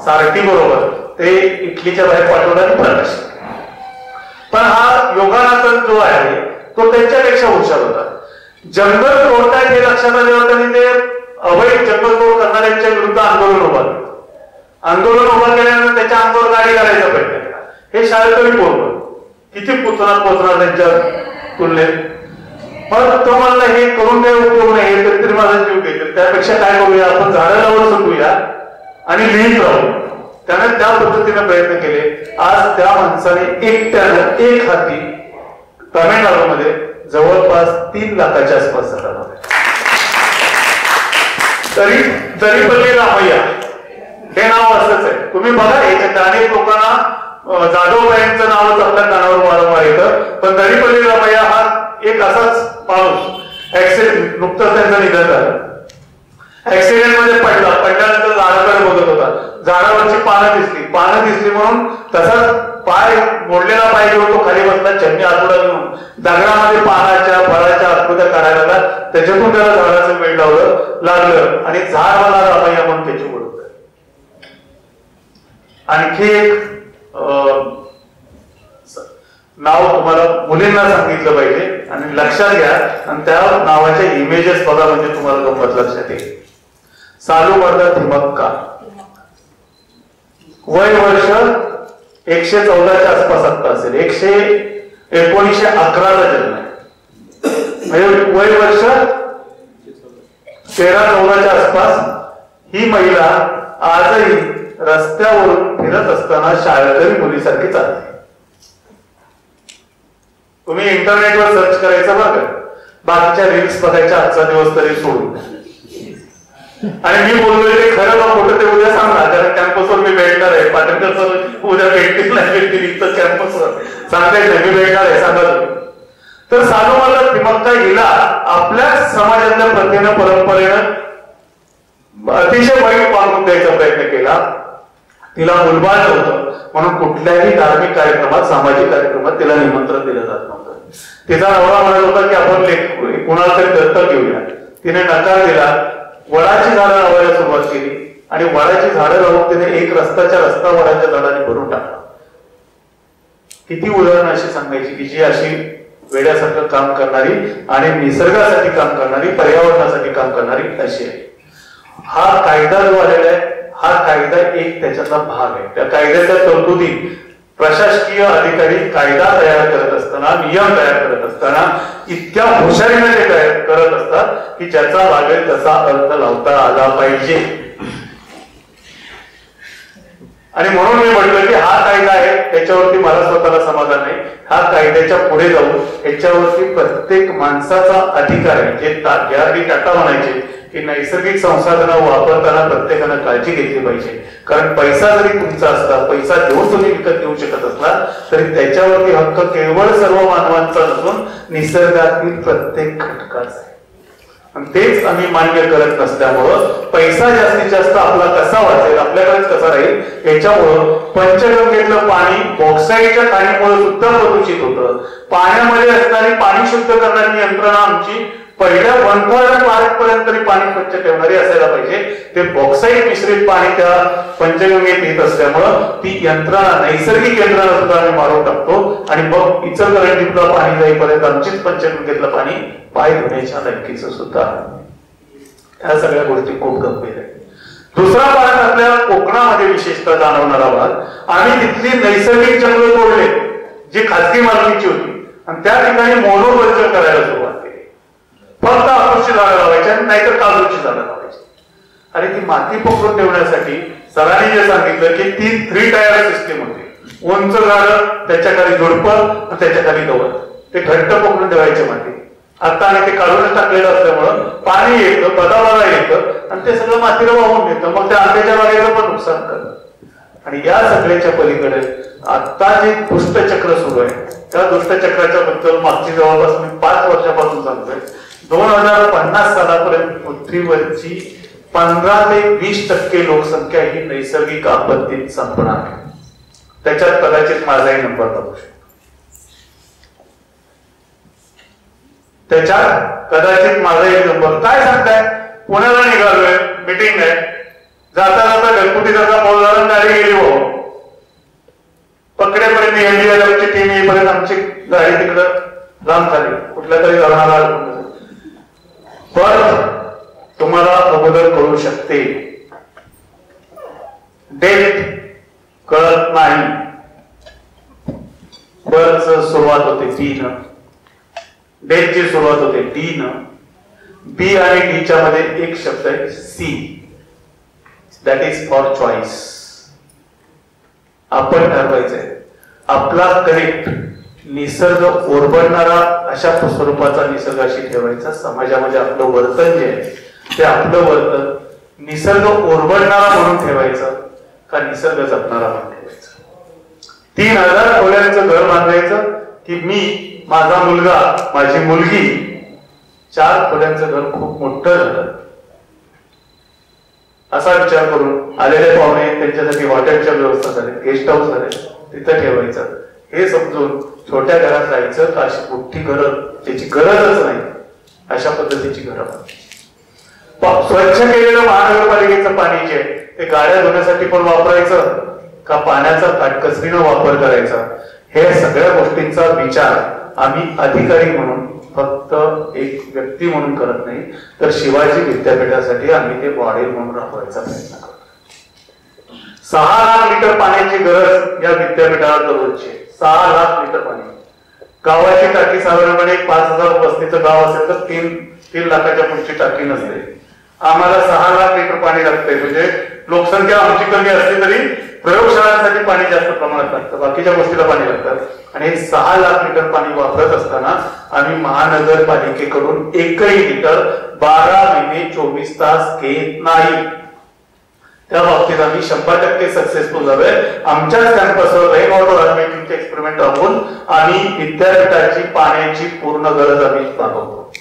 सारथी बरोबर ते इटलीच्या बाहेर पाठवलं आणि प्रकाश. पण हा योगानाथन जो आहे तो त्यांच्यापेक्षा हुशार होता. जंगल तोडतायत हे लक्षात आल्यावर त्यांनी ते अवैध जंगलतोड करणाऱ्यांच्या विरुद्ध आंदोलन उभा केलं. आंदोलन उभा केल्यानंतर त्याच्या अंगावर गाडी घालायचा प्रयत्न केला. हे शाळेतही पोहोचलं. किती पोचणार त्यांच्या तुलनेत. पण तो म्हणला हे करून काही उपयोग नाही, तरी माझा जीव घेतील. त्यापेक्षा काय करूया, आपण झाडं लावून शकूया आणि लिहित राहू. त्याने त्या पद्धतीने प्रयत्न केले. आज त्या माणसाने एकट्यानं एक हाती तामिळनाडूमध्ये जवळपास 3 लाखाच्या आसपास झाडं लावले. दरिपल्ली रामय्या हे नाव असंच आहे. तुम्ही बघा याच्यात अनेक लोकांना जाधवबाईंचं नावच आपल्या कानावर वारंवार येतं. पण दरिपल्ली रामय्या हा एक असाच माणूस ऍक्सिडेंट नुकतंच त्यांचं निधन झालं. ऍक्सिडेंट मध्ये पडल्यानंतर झाडाकडे बघत होता, झाडावरची पानं दिसली म्हणून तसाच पाय मोडलेला पाय घेऊन तो खाली बसला, चटणी आतुडा घेऊन दगडामध्ये पानाच्या फळाच्या आकृत्या काढायला लागला. त्याच्यातून त्याला झाडाचं वेळ लागलं आणि झाड मला रामय्या म्हणून त्याची ओळख. आणखी एक नाव तुम्हाला मुलींना सांगितलं पाहिजे आणि लक्षात घ्या, आणि त्या नावाच्या इमेजेस बघा म्हणजे तुम्हाला गंमत लक्षात येईल. सालूमर्दा थिमक्का, वय वर्ष 114च्या आसपास आता असेल, 1911ला जन्म आहे, म्हणजे वय वर्ष 13-14च्या आसपास. ही महिला आजही रस्त्यावरून फिरत असताना शाळकरी मुलीसारखी चालते. तुम्ही इंटरनेटवर सर्च करायचं बघा, बाकीच्या रील्स बघायच्या आजचा दिवस तरी सोडून. आणि मी बोललोय ते खरं का खोटं ते उद्या सांगा, कारण कॅम्पसवर मी भेटणार आहे. पाटणकर सर उद्या भेटतील नाही भेटतील इथं कॅम्पसवर सांगता येत नाही, मी भेटणार आहे, सांगा तुम्ही. तर सालूमर्दा थिमक्का हिला आपल्या समाजातल्या प्रथेनं परंपरेनं अतिशय वाईट पांघरून द्यायचा प्रयत्न केला. तिला मुलबाळ नव्हतं म्हणून कुठल्याही धार्मिक कार्यक्रमात, सामाजिक कार्यक्रमात तिला निमंत्रण दिलं जात नव्हतं. तिचा नवरा म्हणत होता की आपण कुणाला तरी दत्तक घेऊया. तिने नकार दिला. वडाची झाडं लावायला सुरुवात केली आणि वडाची झाडं लावून तिने एक रस्ता वडाच्या झाडाने भरून टाकला. किती उदाहरणं अशी सांगायची की जी अशी वेड्यासारखं काम करणारी आणि निसर्गासाठी काम करणारी, पर्यावरणासाठी काम करणारी अशी आहे. हा कायदा जो आलेला आहे, हा कायदा एक त्याच्यातला भाग आहे. त्या कायद्याच्या तरतुदी प्रशासकीय अधिकारी कायदा तयार करत असताना, नियम तयार करत असताना इतक्या हुशारीने ते तयार करत असतात की ज्याचा लागेल तसा अर्थ लावता आला पाहिजे. आणि म्हणून मी म्हटलं की हा कायदा आहे, त्याच्यावरती मला स्वतःला समाधान नाही. हा कायद्याच्या पुढे जाऊन याच्यावरती प्रत्येक माणसाचा अधिकार आहे. जे टाटा म्हणायचे की नैसर्गिक संसाधनं वापरताना प्रत्येकानं काळजी घेतली पाहिजे. कारण पैसा जरी तुमचा असला, पैसा देऊन तुम्ही विकत घेऊ शकत असला तरी त्याच्यावरती हक्क केवळ सर्व मानवांचा नसून निसर्गातील प्रत्येक घटकाचा आहे. आणि तेच आम्ही मान्य करत नसल्यामुळं पैसा जास्तीत जास्त आपला कसा वाचेल, आपल्याकडेच कसा राहील, याच्यामुळं पंचगंगेतलं पाणी बॉक्साईटच्या खाणीमुळे सुद्धा प्रदूषित होतं. पाण्यामध्ये असणारी पाणी शुद्ध करणारी यंत्रणा आमची पहिल्या 1/3 पर्यंत तरी पाणी स्वच्छ ठेवणारी असायला पाहिजे. ते बॉक्साईट मिश्रित पाणी त्या पंचगंगेत येत असल्यामुळं ती यंत्रणा, नैसर्गिक यंत्रणा सुद्धा आम्ही मारून टाकतो. आणि मग इचलकरंजीतलं पाणी जाईपर्यंत आमचीच पंचगंगेतलं पाणी पाय धुण्याच्या लायकीचं सुद्धा. ह्या सगळ्या गोष्टी खूप गंभीर आहेत. दुसरा भाग आपल्या कोकणामध्ये विशेषतः जाणवणारा भाग, आम्ही तिथली नैसर्गिक जंगलं तोडले जी खाजगी मालकीची होती आणि त्या ठिकाणी मोनोकल्चर करायला सुरुवात केली. फक्त आपूसची झाडं लावायची आणि नाहीतर काजूची झाडं लावायची. आणि ती माती पकडून ठेवण्यासाठी सरांनी जे सांगितलं की 3 टायर सिस्टीम होती. उंच झाडं, त्याच्या खाली झुडपं, त्याच्या खाली गवत, ते घट्ट पकडून ठेवायचे माती. आता आणि ते काढूनच टाकलेलं असल्यामुळं पाणी येतं, बदाबाला येतं आणि ते सगळं मातीला वाहून येतं. मग त्या आंब्याच्या बागेचं पण नुकसान करतं. आणि या सगळ्याच्या पलीकडे आता जे दुष्टचक्र सुरू आहे, त्या दुष्टचक्राच्या बद्दल मागची जवळपास मी 5 वर्षापासून सांगतोय. 2050 सालापर्यंत पृथ्वीवरची 15 ते 20% लोकसंख्या ही नैसर्गिक आपत्तीत संपणार. त्याच्यात कदाचित माझाही नंबर लागू शकतो. त्याच्यात कदाचित माझाही नंबर. काय सांगताय? पुण्याला निघालोय, मीटिंग आहे, जाता जाता ढलपुटीचा मोलदारण गाडी गेली हो. पकडेपर्यंत एनडीआरएफची टीम येईपर्यंत आमची गाडी तिकडं लांब झाली, कुठल्या तरी धरणाला. पण तुम्हाला अगोदर कळू शकते, डेट कळत नाही. बर्थ सुरुवात होते डी-न, डेटची सुरुवात होते डी-न. बी आणि डीच्या मध्ये एक शब्द आहे C, that is for choice. आपण ठरवायचंय आपला कनेक्ट निसर्ग ओरबडणारा अशा स्वरूपाचा निसर्गाशी ठेवायचा. समाजामध्ये आपलं वर्तन जे आहे ते आपलं वर्तन निसर्ग ओरबडणारा म्हणून ठेवायचं का निसर्ग जपणारा म्हणून ठेवायचं. 3000 खोल्यांचं घर बांधायचं की मी, माझा मुलगा, माझी मुलगी 4 खोल्यांचं घर खूप मोठं झालं. असा विचार करून आलेले पाहुणे त्यांच्यासाठी हॉटेलच्या व्यवस्था झाली, गेस्ट हाऊस झाले, तिथं ठेवायचं हे समजून छोट्या घरात राहायचं का अशी मोठी घरं त्याची गरजच नाही अशा पद्धतीची घरं. स्वच्छ केलेलं महानगरपालिकेचं पाणी जे ते गाड्या धुण्यासाठी पण वापरायचं का पाण्याचा काटकसरीनं वापर करायचा, हे सगळ्या गोष्टींचा विचार आम्ही अधिकारी म्हणून फक्त एक व्यक्ती म्हणून करत नाही, तर शिवाजी विद्यापीठासाठी आम्ही ते मॉडेल म्हणून राबवायचा प्रयत्न करतो. 6 लाख लिटर पाण्याची गरज या विद्यापीठाला दररोजची. 6 लाख लिटर पाणी. गावाची टाकी साधारणपणे 5,000 वस्तीचं गाव असेल तर 3 लाखाच्या पुढची टाकी नसते. आम्हाला 6 लाख लिटर पाणी लागते. म्हणजे लोकसंख्या आमची कमी असली तरी प्रयोगशाळांसाठी पाणी जास्त प्रमाणात लागतं, बाकीच्या गोष्टीला पाणी लागतात. आणि 6 लाख लिटर पाणी वापरत असताना आम्ही महानगरपालिकेकडून एकही लिटर 12 महिने 24 तास घेत नाही. त्या बाबतीत आम्ही 100% सक्सेसफुल झालोय. आमच्याच कॅम्पसवर रेन वॉटर हार्वेस्टिंगचे एक्सपेरिमेंट राबवून आम्ही विद्यापीठाची पाण्याची पूर्ण गरज आम्ही भागवतो.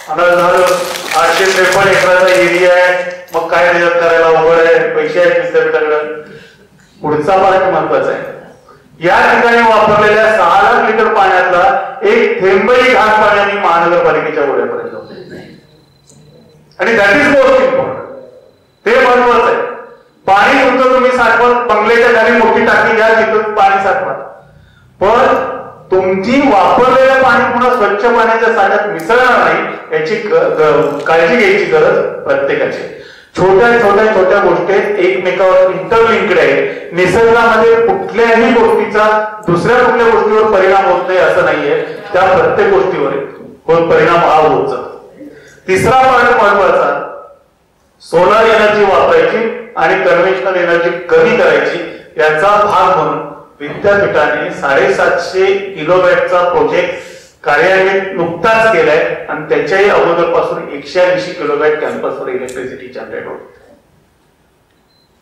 853 एकराचा एरिया आहे, मग काय त्याच्यात करायला अवघड आहे, पैसे आहेत विद्यापीठाकडे. पुढचा पार्ट महत्वाचा आहे. या ठिकाणी वापरलेल्या 6 लाख लिटर पाण्यातला एक थेंबही घाण पाणी आम्ही महानगरपालिकेच्या ओढ्यापर्यंत जाऊ नाही. आणि दॅट इज मोस्ट इम्पॉर्टंट. ते महत्वाचं आहे. पाणी तुमचं तुम्ही साठवा, बंगल्याच्या खाली मोठी टाकी घ्या, तिथून पाणी साठवा, पण तुमची वापरलेलं पाणी पुन्हा स्वच्छ पाण्याच्या साठ्यात मिसळणार नाही याची काळजी घ्यायची गरज प्रत्येकाची. छोट्या गोष्टी एकमेकावर इंटरलिंक्ड आहे. निसर्गामध्ये कुठल्याही गोष्टीचा दुसऱ्या कुठल्या गोष्टीवर परिणाम होत नाही असं नाहीये, त्या प्रत्येक गोष्टीवर परिणाम हा होत जातो. तिसरा पॉईंट महत्वाचा, सोलर एनर्जी वापरायची आणि कन्व्हेन्शनल एनर्जी कमी करायची. याचा भाग म्हणून विद्यापीठाने 750 किलोवॅटचा प्रोजेक्ट कार्यान्वित नुकताच केलाय आणि त्याच्याही अगोदरपासून 180 किलोवॅट कॅम्पसवर इलेक्ट्रिसिटी जनरेट होते.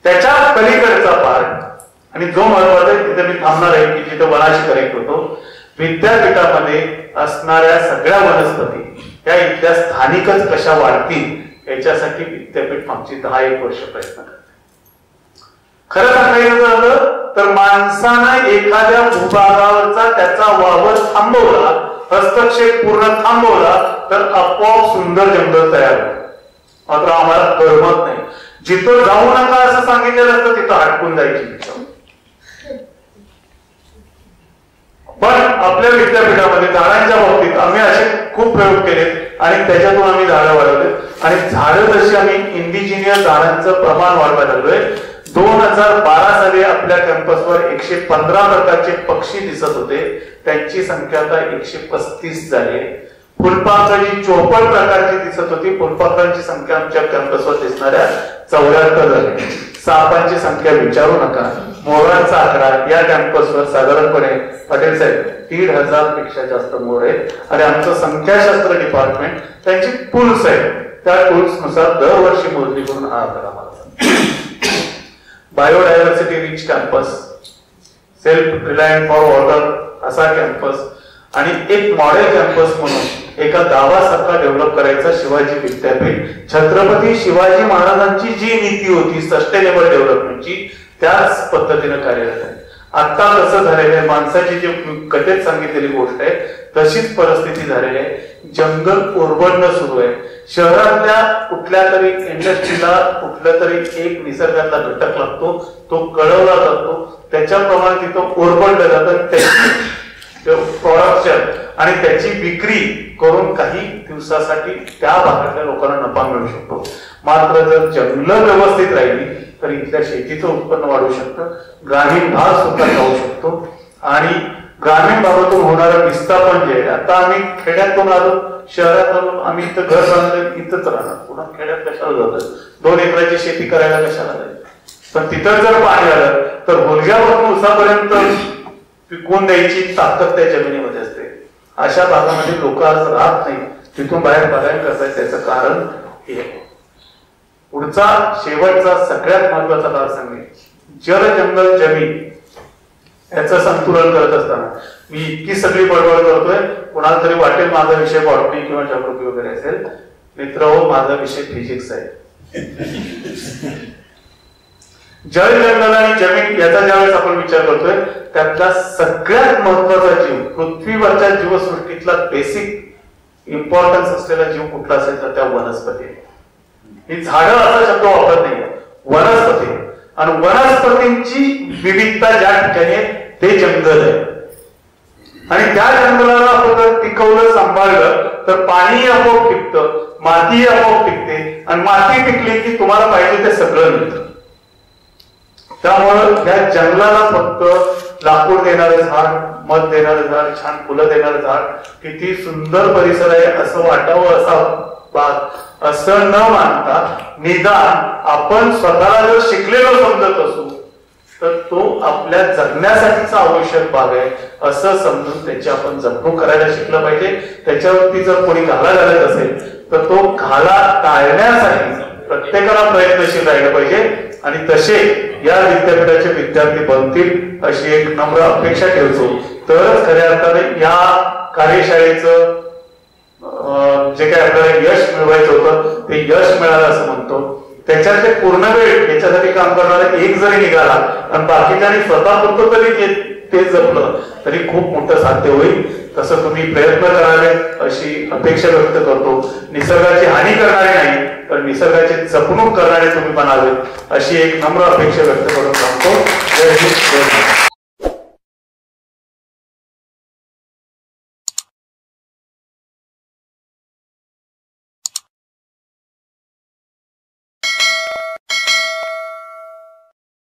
त्याच्या पलीकडचा पार्ट आणि जो महत्वाचा आहे तिथे मी थांबणार आहे की जिथे वनाशी कनेक्ट होतो, विद्यापीठामध्ये असणाऱ्या सगळ्या वनस्पती त्या इथल्या स्थानिकच कशा वाढतील याच्यासाठी विद्यापीठ मागची 10-1 वर्ष प्रयत्न करते. खरं सांगायचं झालं तर माणसानं एखाद्या भूभागावरचा त्याचा वावर थांबवला, हस्तक्षेप पूर्ण थांबवला तर आपोआप सुंदर जंगल तयार होतं. मात्र आम्हाला करमत नाही. जिथं जाऊ नका असं सांगितलेलं असतं तिथं हटकून जायची. पण आपल्या विद्यापीठामध्ये झाडांच्या बाबतीत आम्ही असे खूप प्रयोग केले आणि त्याच्यातून आम्ही झाडं वाढवले आणि झाडं जशी आम्ही इंडिजिनियस झाडांचं प्रमाण वाढवायला लागलोय. 2012 साली आपल्या कॅम्पसवर 115 प्रकारचे पक्षी दिसत होते, त्यांची संख्या आता 135 झाली. फुलपाखरांची 54 प्रकारची दिसत होती, फुलपाखरांची संख्या आमच्या कॅम्पसवर दिसणाऱ्या 74 झाली. सापांची संख्या विचारू नका. मोरांचा आकडा या कॅम्पसवर साधारणपणे पाटील साहेब 1,500 पेक्षा जास्त मोर आहेत आणि आमचं संख्याशास्त्र डिपार्टमेंट त्यांची टूल्स आहेत, त्या टूल्स नुसार दरवर्षी मोजणी करून हा आकडा मारला. Biodiversity rich campus, self reliant for water असा कॅम्पस आणि एक मॉडेल कॅम्पस म्हणून एका गावासारखा डेव्हलप करायचा शिवाजी विद्यापीठ. छत्रपती शिवाजी महाराजांची जी नीती होती सस्टेनेबल डेव्हलपमेंटची त्याच पद्धतीने कार्यरत आहे. आता कसं झालेलं आहे, माणसाची जी कथेत सांगितलेली गोष्ट आहे तशीच परिस्थिती झालेली आहे. जंगल ओरबडणं सुरू आहे. शहरातल्या कुठल्या तरी इंडस्ट्रीला कुठल्या तरी एक निसर्गातला घटक लागतो, तो कळवला जातो, त्याच्याप्रमाणे तिथं ओरबडलं जातं. त्याची प्रोडक्शन आणि त्याची विक्री करून काही दिवसासाठी त्या भागातल्या लोकांना नफा मिळू शकतो. मात्र जर जंगलं व्यवस्थित राहिली तर इथल्या शेतीचं उत्पन्न वाढू शकतं, ग्रामीण भाग सुद्धा राहू शकतो आणि ग्रामीण भागातून होणारा विस्थापन जे आहे, आता आम्ही खेड्यातून आलो, शहरात आलो, आम्ही इथं घर बांधलं, इथंच राहणार, पुन्हा खेड्यात कशाला जातं, 2 एकराची शेती करायला कशाला जायचं. पण तिथं जर पाणी आलं तर मुलग्यापासून उसापर्यंत पिकवून द्यायची ताकद त्या जमिनीमध्ये असते. अशा भागामध्ये लोक आज राहत नाही, तिथून बाहेर पलायन करतात. त्याचं कारण हे. पुढचा शेवटचा सगळ्यात महत्वाचा भाग सांगेल, जल जंगल जमीन याचं संतुलन करत असताना मी इतकी सगळी बडबड करतोय, कोणाला तरी वाटेल माझा विषय बॉटनी किंवा जॉग्राफी वगैरे असेल. मित्र हो, माझा विषय फिजिक्स आहे. जल, जंगल आणि जमीन याचा ज्यावेळेस आपण विचार करतोय, त्यातला सगळ्यात महत्वाचा जीव, पृथ्वीवरच्या जीवसृष्टीतला बेसिक इम्पॉर्टन्स असलेला जीव कुठला असेल तर त्या वनस्पती. ही झाडं असा शब्द वापरत नाही, वनस्पती. आणि वनस्पतींची विविधता ज्या ठिकाणी आहे ते जंगल आहे. आणि त्या जंगलाला आपण जर टिकवलं, सांभाळलं तर पाणी आपोआप टिकतं, माती आपोआप टिकते. आणि माती टिकली की तुम्हाला पाहिजे ते सगळं मिळतं. त्यामुळं या जंगलाला फक्त लाकूड देणारं झाड, मध देणारं झाड, छान फुलं देणारं झाड, किती सुंदर परिसर आहे असं वाटावं, असा बाग असं न मानता निदान आपण स्वतःला जर शिकलेलो समजत असू तर तो आपल्या जगण्यासाठीचा आवश्यक भाग आहे असं समजून त्याची आपण जपणूक करायला शिकलं पाहिजे. त्याच्यावरती जर कोणी घाला घालत असेल तर तो घाला टाळण्यासाठी प्रत्येकाला प्रयत्नशील राहिलं पाहिजे. आणि तसे या विद्यापीठाचे विद्यार्थी बनतील अशी एक नम्र अपेक्षा ठेवतो. तरच खऱ्या अर्थाने या कार्यशाळेचं जे काही आपल्याला यश मिळवायचं होतं ते यश मिळालं असं म्हणतो. त्याच्यातले पूर्ण वेळ याच्यासाठी काम करणारा एक जरी निघाला आणि बाकीच्यांनी स्वतःपुरतं तरी ते जपलं तरी खूप मोठं साध्य होईल. तसं तुम्ही प्रयत्न करावे अशी अपेक्षा व्यक्त करतो. निसर्गाची हानी करणारे नाही तर निसर्गाची जपणूक करणारे तुम्ही बनावे अशी एक नम्र अपेक्षा व्यक्त करून सांगतो. जय हिंद, जय भारत.